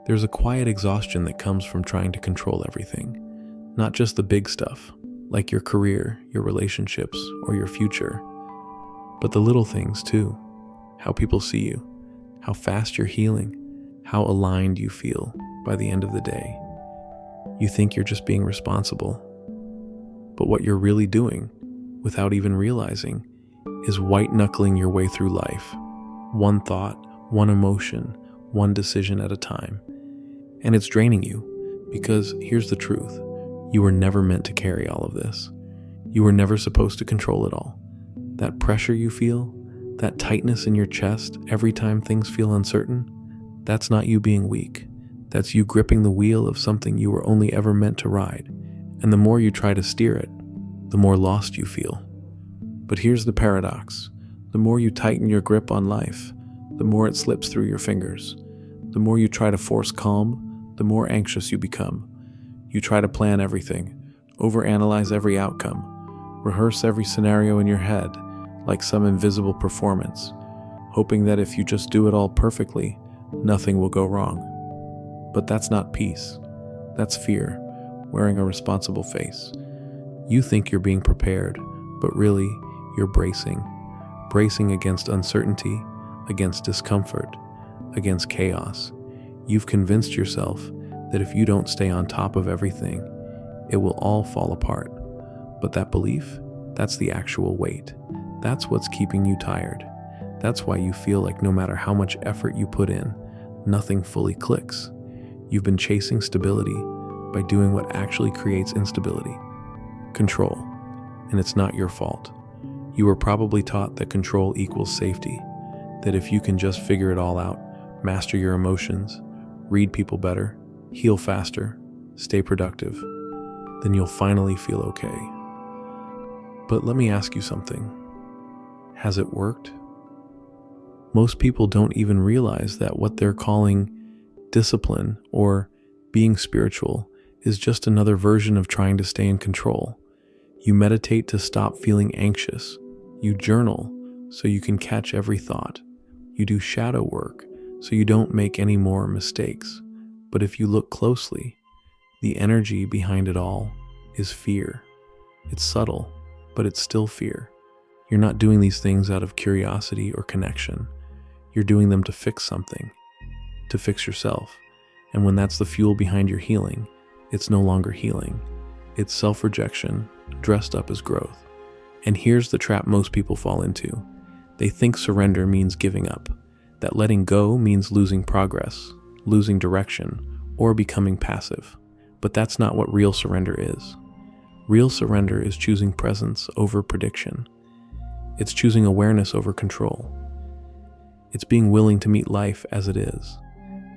There's a quiet exhaustion that comes from trying to control everything, not just the big stuff, like your career, your relationships, or your future, but the little things too. How people see you, how fast you're healing, how aligned you feel by the end of the day. You think you're just being responsible, but what you're really doing, without even realizing, is white-knuckling your way through life, one thought, one emotion, one decision at a time. And it's draining you, because here's the truth: you were never meant to carry all of this. You were never supposed to control it all. That pressure you feel, that tightness in your chest every time things feel uncertain, that's not you being weak. That's you gripping the wheel of something you were only ever meant to ride. And the more you try to steer it, the more lost you feel. But here's the paradox. The more you tighten your grip on life, the more it slips through your fingers. The more you try to force calm, the more anxious you become. You try to plan everything, overanalyze every outcome, rehearse every scenario in your head like some invisible performance, hoping that if you just do it all perfectly, nothing will go wrong. But that's not peace. That's fear, wearing a responsible face. You think you're being prepared, but really, you're bracing against uncertainty, against discomfort, against chaos. You've convinced yourself that if you don't stay on top of everything, it will all fall apart. But that belief, that's the actual weight. That's what's keeping you tired. That's why you feel like no matter how much effort you put in, nothing fully clicks. You've been chasing stability by doing what actually creates instability: control. And it's not your fault. You were probably taught that control equals safety, that if you can just figure it all out, master your emotions, read people better, heal faster, stay productive, then you'll finally feel okay. But let me ask you something. Has it worked? Most people don't even realize that what they're calling discipline or being spiritual is just another version of trying to stay in control. You meditate to stop feeling anxious. You journal so you can catch every thought. You do shadow work so you don't make any more mistakes. But if you look closely, the energy behind it all is fear. It's subtle, but it's still fear. You're not doing these things out of curiosity or connection. You're doing them to fix something, to fix yourself. And when that's the fuel behind your healing, it's no longer healing. It's self-rejection dressed up as growth. And here's the trap most people fall into. They think surrender means giving up, that letting go means losing progress, losing direction, or becoming passive. But that's not what real surrender is. Real surrender is choosing presence over prediction. It's choosing awareness over control. It's being willing to meet life as it is,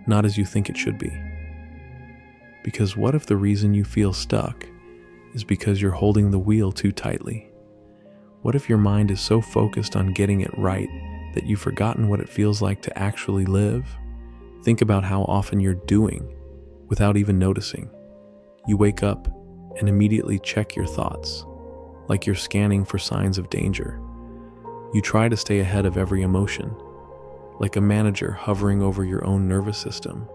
not as you think it should be. Because what if the reason you feel stuck is because you're holding the wheel too tightly? What if your mind is so focused on getting it right that you've forgotten what it feels like to actually live? Think about how often you're doing without even noticing. You wake up and immediately check your thoughts, like you're scanning for signs of danger. You try to stay ahead of every emotion, like a manager hovering over your own nervous system.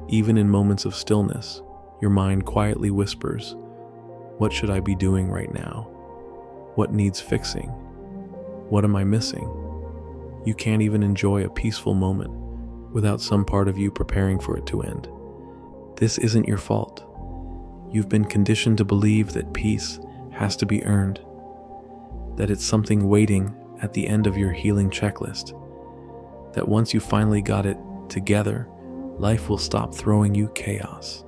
Even in moments of stillness, your mind quietly whispers, "What should I be doing right now? What needs fixing? What am I missing?" You can't even enjoy a peaceful moment without some part of you preparing for it to end. This isn't your fault. You've been conditioned to believe that peace has to be earned, that it's something waiting at the end of your healing checklist, that once you finally got it together, life will stop throwing you chaos.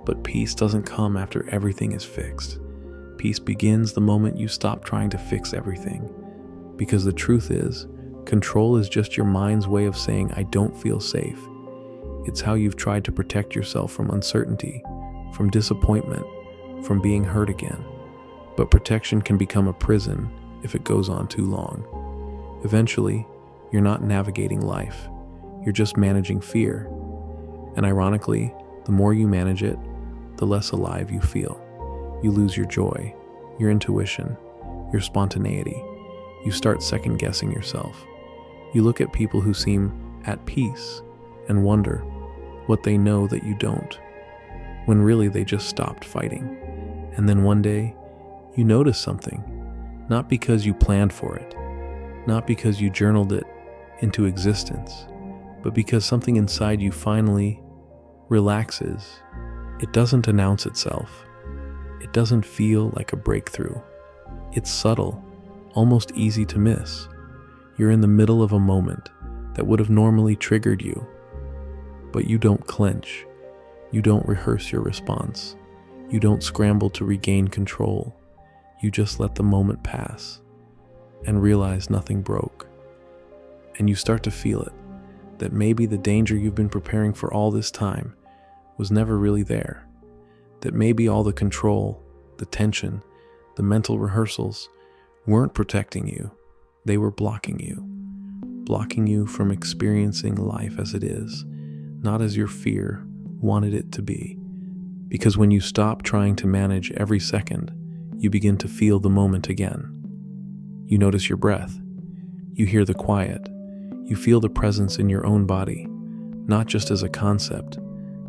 But peace doesn't come after everything is fixed. Peace begins the moment you stop trying to fix everything. Because the truth is, control is just your mind's way of saying, "I don't feel safe." It's how you've tried to protect yourself from uncertainty, from disappointment, from being hurt again. But protection can become a prison if it goes on too long. Eventually, you're not navigating life. You're just managing fear. And ironically, the more you manage it, the less alive you feel. You lose your joy, your intuition, your spontaneity. You start second-guessing yourself. You look at people who seem at peace and wonder, what they know that you don't, when really they just stopped fighting. And then one day, you notice something, not because you planned for it, not because you journaled it into existence, but because something inside you finally relaxes. It doesn't announce itself. It doesn't feel like a breakthrough. It's subtle, almost easy to miss. You're in the middle of a moment that would have normally triggered you, but you don't clench. You don't rehearse your response. You don't scramble to regain control. You just let the moment pass and realize nothing broke. And you start to feel it, that maybe the danger you've been preparing for all this time was never really there. That maybe all the control, the tension, the mental rehearsals weren't protecting you. They were blocking you from experiencing life as it is, not as your fear wanted it to be. Because when you stop trying to manage every second, you begin to feel the moment again. You notice your breath. You hear the quiet. You feel the presence in your own body, not just as a concept,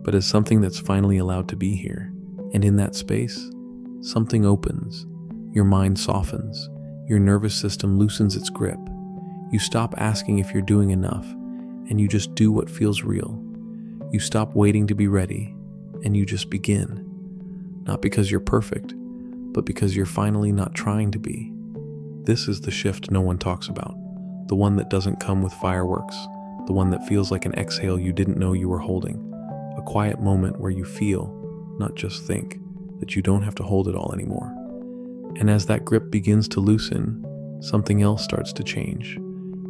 but as something that's finally allowed to be here. And in that space, something opens. Your mind softens. Your nervous system loosens its grip. You stop asking if you're doing enough, and you just do what feels real. You stop waiting to be ready, and you just begin. Not because you're perfect, but because you're finally not trying to be. This is the shift no one talks about. The one that doesn't come with fireworks. The one that feels like an exhale you didn't know you were holding. A quiet moment where you feel, not just think, that you don't have to hold it all anymore. And as that grip begins to loosen, something else starts to change.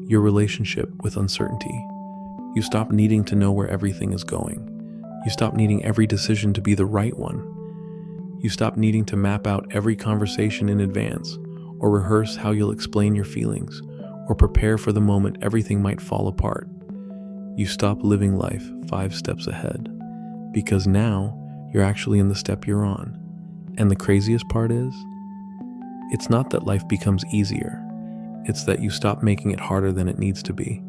Your relationship with uncertainty. You stop needing to know where everything is going. You stop needing every decision to be the right one. You stop needing to map out every conversation in advance, or rehearse how you'll explain your feelings, or prepare for the moment everything might fall apart. You stop living life 5 steps ahead, because now you're actually in the step you're on. And the craziest part is, it's not that life becomes easier. It's that you stop making it harder than it needs to be.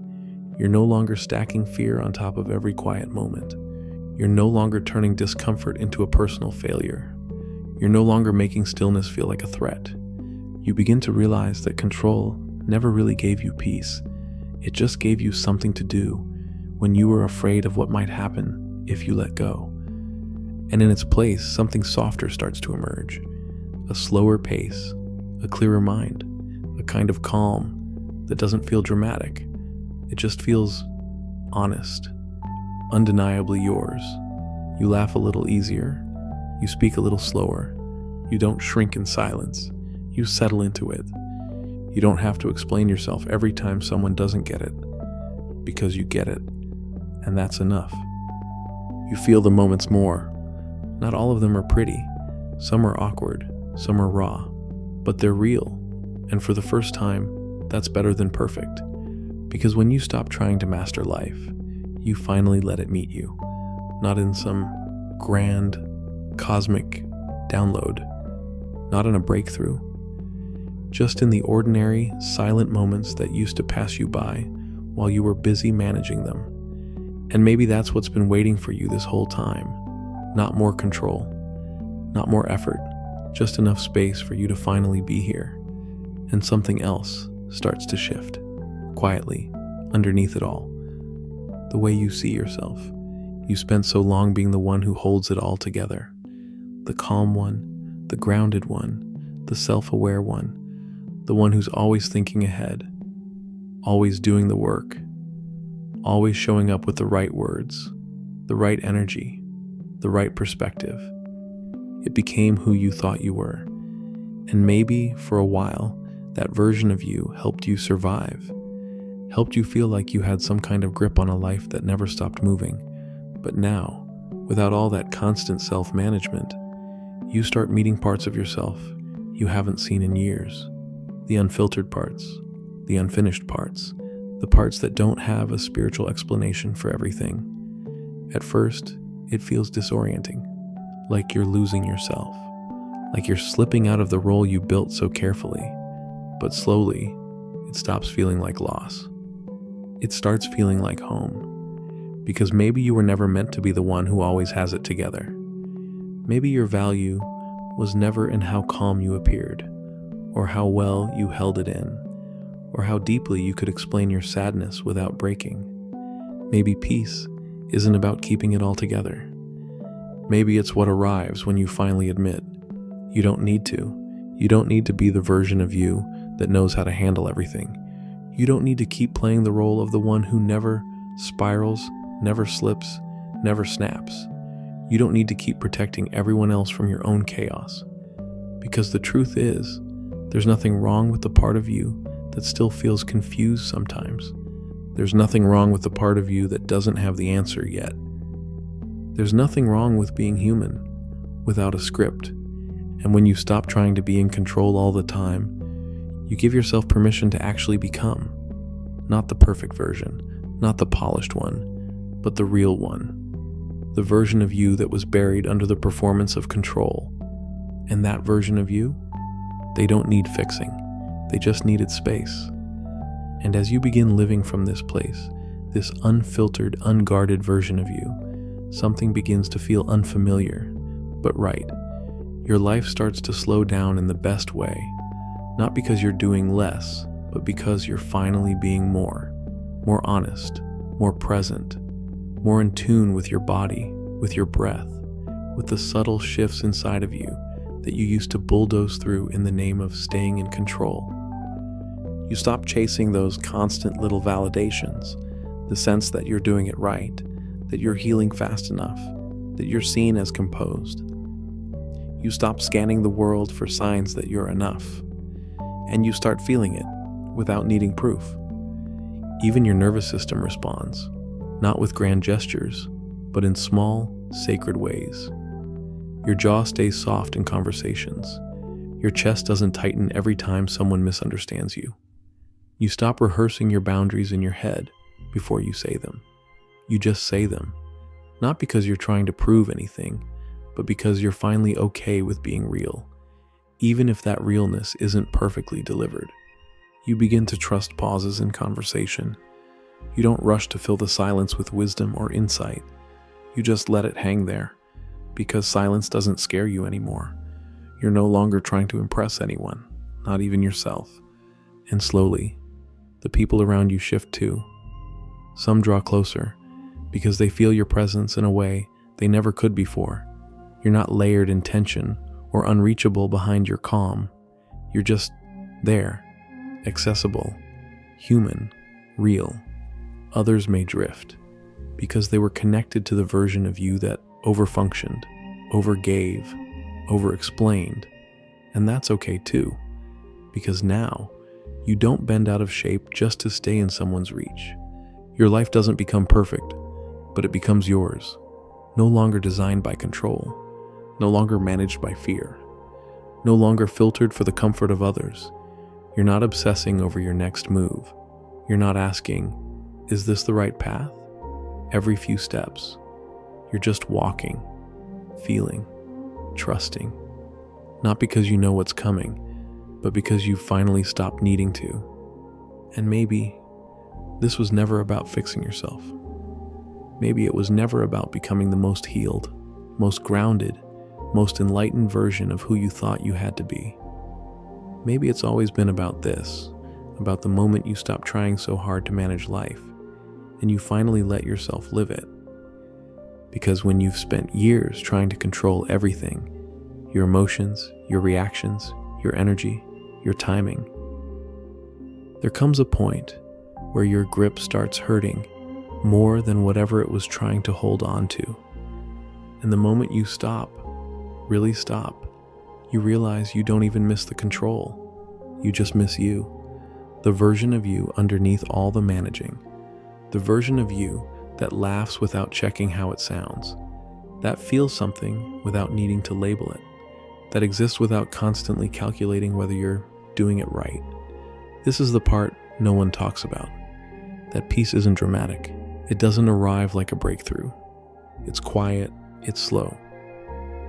You're no longer stacking fear on top of every quiet moment. You're no longer turning discomfort into a personal failure. You're no longer making stillness feel like a threat. You begin to realize that control never really gave you peace. It just gave you something to do when you were afraid of what might happen if you let go. And in its place, something softer starts to emerge. A slower pace, a clearer mind, a kind of calm that doesn't feel dramatic. It just feels honest, undeniably yours. You laugh a little easier. You speak a little slower. You don't shrink in silence. You settle into it. You don't have to explain yourself every time someone doesn't get it, because you get it, and that's enough. You feel the moments more. Not all of them are pretty. Some are awkward. Some are raw. But they're real. And for the first time, that's better than perfect. Because when you stop trying to master life, you finally let it meet you. Not in some grand, cosmic download. Not in a breakthrough. Just in the ordinary, silent moments that used to pass you by while you were busy managing them. And maybe that's what's been waiting for you this whole time. Not more control. Not more effort. Just enough space for you to finally be here. And something else starts to shift, quietly, underneath it all. The way you see yourself. You spent so long being the one who holds it all together. The calm one, the grounded one, the self-aware one, the one who's always thinking ahead, always doing the work, always showing up with the right words, the right energy, the right perspective. It became who you thought you were. And maybe, for a while, that version of you helped you survive, helped you feel like you had some kind of grip on a life that never stopped moving. But now, without all that constant self-management, you start meeting parts of yourself you haven't seen in years. The unfiltered parts, the unfinished parts, the parts that don't have a spiritual explanation for everything. At first, it feels disorienting, like you're losing yourself, like you're slipping out of the role you built so carefully. But slowly, it stops feeling like loss. It starts feeling like home. Because maybe you were never meant to be the one who always has it together. Maybe your value was never in how calm you appeared, or how well you held it in, or how deeply you could explain your sadness without breaking. Maybe peace isn't about keeping it all together. Maybe it's what arrives when you finally admit you don't need to. You don't need to be the version of you that knows how to handle everything. You don't need to keep playing the role of the one who never spirals, never slips, never snaps. You don't need to keep protecting everyone else from your own chaos. Because the truth is, there's nothing wrong with the part of you that still feels confused sometimes. There's nothing wrong with the part of you that doesn't have the answer yet. There's nothing wrong with being human without a script. And when you stop trying to be in control all the time, you give yourself permission to actually become. Not the perfect version, not the polished one, but the real one. The version of you that was buried under the performance of control. And that version of you, they don't need fixing. They just needed space. And as you begin living from this place, this unfiltered, unguarded version of you, something begins to feel unfamiliar, but right. Your life starts to slow down in the best way, not because you're doing less, but because you're finally being more honest, more present, more in tune with your body, with your breath, with the subtle shifts inside of you that you used to bulldoze through in the name of staying in control. You stop chasing those constant little validations, the sense that you're doing it right, that you're healing fast enough, that you're seen as composed. You stop scanning the world for signs that you're enough, and you start feeling it without needing proof. Even your nervous system responds, not with grand gestures, but in small, sacred ways. Your jaw stays soft in conversations. Your chest doesn't tighten every time someone misunderstands you. You stop rehearsing your boundaries in your head before you say them. You just say them, not because you're trying to prove anything, but because you're finally okay with being real, even if that realness isn't perfectly delivered. You begin to trust pauses in conversation. You don't rush to fill the silence with wisdom or insight. You just let it hang there, because silence doesn't scare you anymore. You're no longer trying to impress anyone, not even yourself. And slowly, the people around you shift too. Some draw closer, because they feel your presence in a way they never could before. You're not layered in tension or unreachable behind your calm. You're just there, accessible, human, real. Others may drift because they were connected to the version of you that overfunctioned, overgave, overexplained. And that's okay too, because now you don't bend out of shape just to stay in someone's reach. Your life doesn't become perfect, but it becomes yours, no longer designed by control. No longer managed by fear, no longer filtered for the comfort of others. You're not obsessing over your next move. You're not asking, is this the right path? Every few steps, you're just walking, feeling, trusting, not because you know what's coming, but because you've finally stopped needing to. And maybe this was never about fixing yourself. Maybe it was never about becoming the most healed, most grounded, most enlightened version of who you thought you had to be. Maybe it's always been about this, about the moment you stop trying so hard to manage life, and you finally let yourself live it. Because when you've spent years trying to control everything, your emotions, your reactions, your energy, your timing, there comes a point where your grip starts hurting more than whatever it was trying to hold on to. And the moment you stop, really stop, you realize you don't even miss the control. You just miss you, the version of you underneath all the managing, the version of you that laughs without checking how it sounds, that feels something without needing to label it, that exists without constantly calculating whether you're doing it right. This is the part no one talks about. That peace isn't dramatic. It doesn't arrive like a breakthrough. It's quiet, it's slow.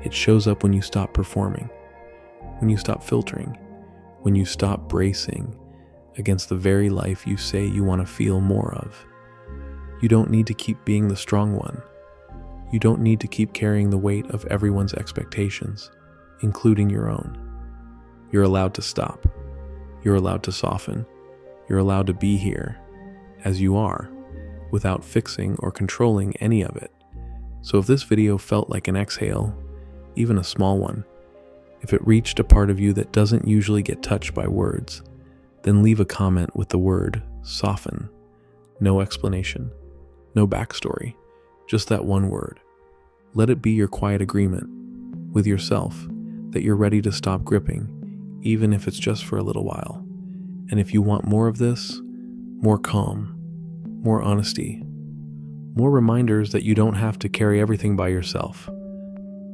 It shows up when you stop performing, when you stop filtering, when you stop bracing against the very life you say you want to feel more of. You don't need to keep being the strong one. You don't need to keep carrying the weight of everyone's expectations, including your own. You're allowed to stop. You're allowed to soften. You're allowed to be here, as you are, without fixing or controlling any of it. So if this video felt like an exhale, even a small one, if it reached a part of you that doesn't usually get touched by words, then leave a comment with the word soften. No explanation, no backstory, just that one word. Let it be your quiet agreement with yourself that you're ready to stop gripping, even if it's just for a little while. And if you want more of this, more calm, more honesty, more reminders that you don't have to carry everything by yourself,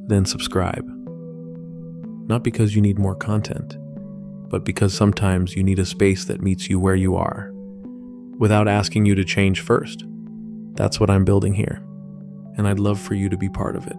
then subscribe. Not because you need more content, but because sometimes you need a space that meets you where you are, without asking you to change first. That's what I'm building here, and I'd love for you to be part of it.